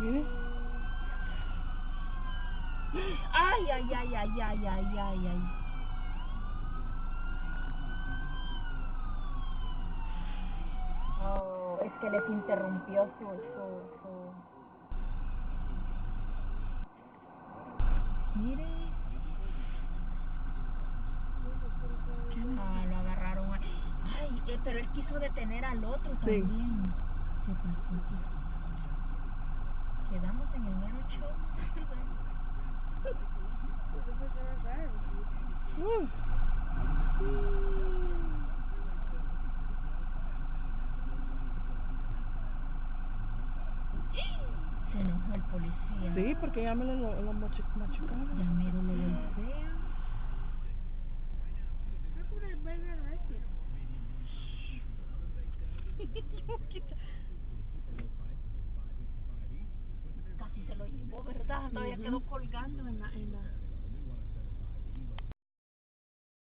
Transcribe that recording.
Mire. Ay, ay, ay, ay, ay, ay, ay, ay. Oh, es que les interrumpió su... Mire. Ah, lo agarraron. Ay, pero él quiso detener al otro también. Se pasó, quedamos en el mero show. Se enojó el policía. Sí, porque ya me lo machucaron. Ya mero lo golpea. Casi se lo llevó, ¿verdad? Todavía quedó colgando en la